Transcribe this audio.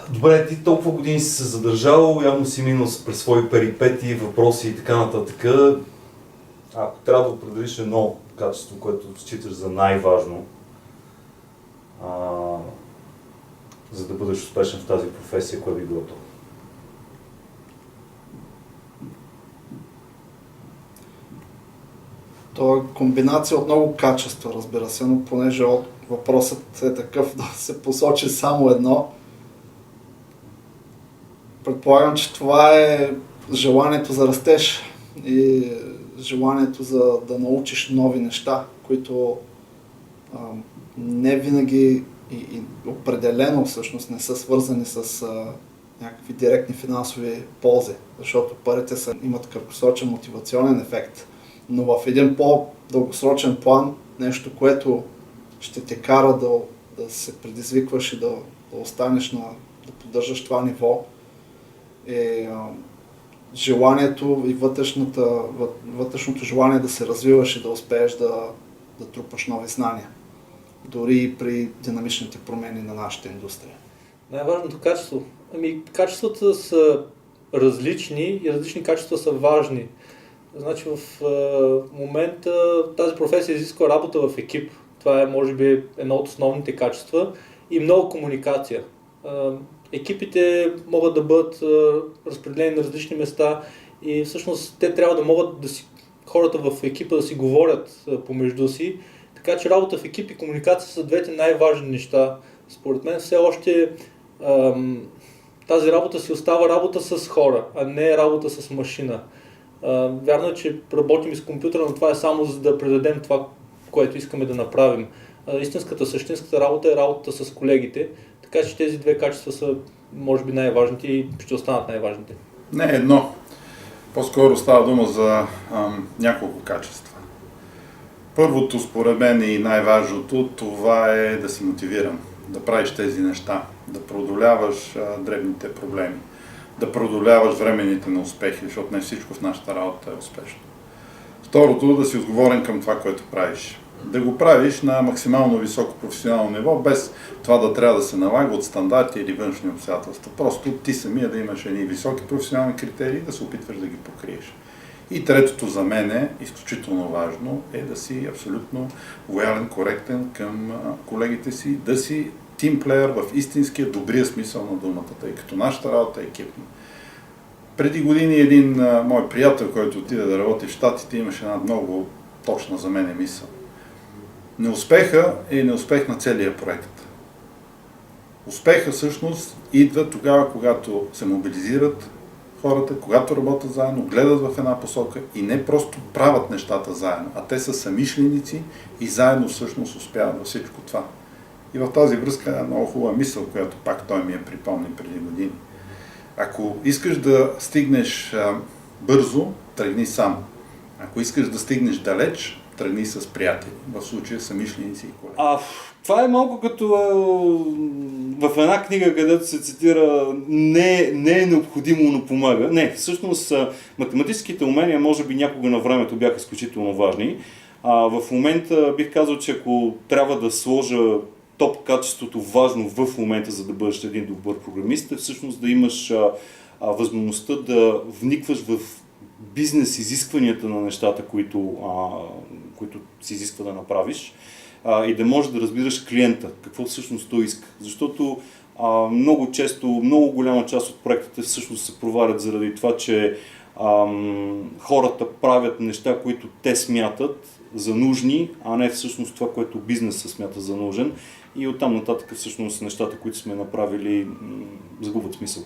Добре, ти толкова години си се задържал, явно си минал през свои перипети, въпроси и така нататък. Ако трябва да определиш едно качество, което считаш за най-важно, за да бъдеш успешен в тази професия, кое би било то? То е комбинация от много качества, разбира се, но понеже въпросът е такъв да се посочи само едно, предполагам, че това е желанието за растеж и желанието да научиш нови неща, които не винаги и определено всъщност не са свързани с някакви директни финансови ползи, защото парите имат краткосрочен мотивационен ефект, но в един по-дългосрочен план нещо, което ще те кара да се предизвикваш и да останеш да поддържаш това ниво, е желанието и вътрешното желание да се развиваш и да успееш да трупаш нови знания, дори и при динамичните промени на нашата индустрия. Най-важното качество? Качествата са различни и различни качества са важни. Значи в момента тази професия изисква работа в екип. Това е, може би, едно от основните качества и много комуникация. Екипите могат да бъдат разпределени на различни места и всъщност те трябва да могат хората в екипа да си говорят помежду си. Така че работа в екип и комуникация са двете най-важни неща. Според мен все още тази работа си остава работа с хора, а не работа с машина. Вярно е, че работим и с компютъра, но това е само за да предадем това, което искаме да направим. Същинската работа е работата с колегите, така че тези две качества са, може би, най-важните и ще останат най-важните. Не едно. По-скоро става дума за няколко качества. Първото, според мен и най-важното, това е да си мотивиран, да правиш тези неща, да преодоляваш дребните проблеми, да преодоляваш временните неуспехи, защото не всичко в нашата работа е успешно. Второто, да си отговорен към това, което правиш. Да го правиш на максимално високо професионално ниво, без това да трябва да се налага от стандарти или външни обстоятелства. Просто ти самия да имаш едни високи професионални критерии, да се опитваш да ги покриеш. И третото за мен е, изключително важно, е да си абсолютно лоялен, коректен към колегите си, да си тимплеер в истинския добрия смисъл на думата, тъй като нашата работа е екипна. Преди години един мой приятел, който отиде да работи в Щатите, имаше една много точна за мен мисъл. Неуспеха е неуспех на целия проект. Успеха всъщност идва тогава, когато се мобилизират хората, когато работят заедно, гледат в една посока и не просто правят нещата заедно, а те са самишленици и заедно всъщност успяват във всичко това. И в тази връзка е много хубава мисъл, която пак той ми е припомни преди години. Ако искаш да стигнеш бързо, тръгни сам. Ако искаш да стигнеш далеч, тръгни с приятели. В случая самишленици и колеги. Това е малко като в една книга, където се цитира не е необходимо, но помага. Не, всъщност математическите умения може би някога на времето бяха изключително важни. В момента бих казал, че ако трябва да сложа топ качеството важно в момента, за да бъдеш един добър програмист, е всъщност да имаш възможността да вникваш в бизнес изискванията на нещата, които се изисква да направиш и да можеш да разбираш клиента, какво всъщност той иска. Защото много често, много голяма част от проектите всъщност се провалят заради това, че хората правят неща, които те смятат за нужни, а не всъщност това, което бизнесът смята за нужен. И оттам нататък всъщност нещата, които сме направили, загубват смисъл.